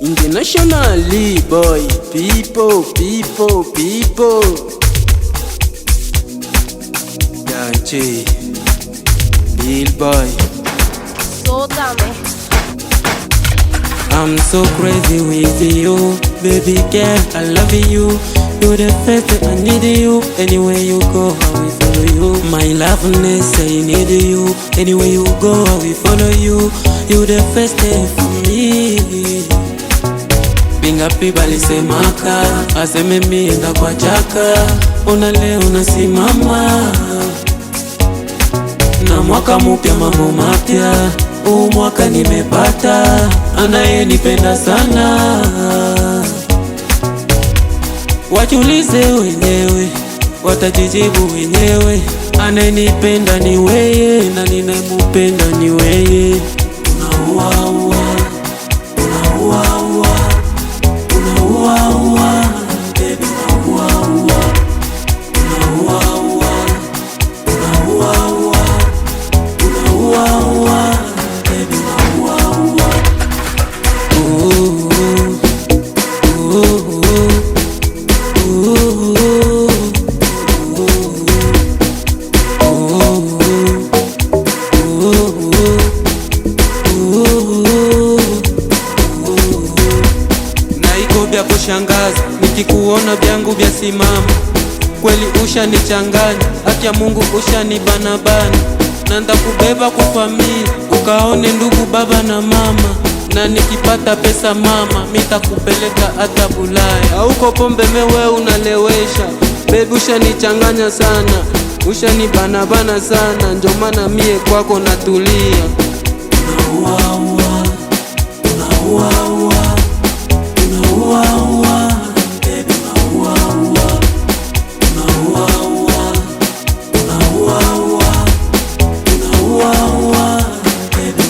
Internationally, boy, people. Danche, Bill boy. So dame. I'm so crazy with you, baby girl, I love you. You're the first that I need you. Anywhere you go, I will follow you. My loveness, I need you. Anywhere you go, I will follow you. You're the first thing for me. Binga piba lisemaka, aseme mienda kwa chaka. Ona leo nasimama na mwaka mpya, mambo mapya. Mwaka nimepata anayenipenda sana. Wajiulize wenyewe, watajijibu wenyewe. Anayenipenda ni weye na ninayempenda ni weye. Unaua baby, unaua baby, naiko vya kushangaza, nikikuona vyangu vya simama. Kweli ushanichanganya, haki ya Mungu ushanibanabana. Na ndakubeba kwa familia, ukaone ndugu baba na mama. Na nikipata pesa mama, mitakupeleka hata Bulaya. Hauko pombe mewe unalewesha, baby ushanichanganya sana. Ushanibanabana sana, ndio maana mie kwako natulia. Unaua baby, unaua baby,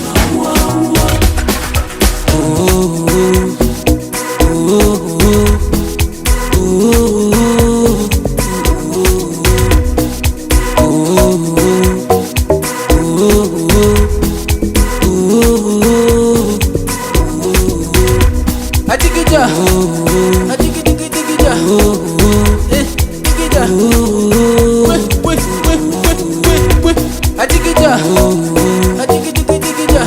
Atikija, atikija, atikija,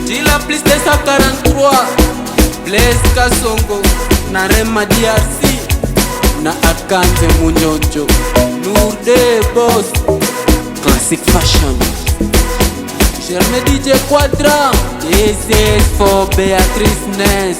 Dila plus 243, Blaise Kasongo na Rema DRC na Akante Munyonjo, Lourde Boss, Classic Fashion, Sherme DJ Quadra. This is for Beatrice Ness.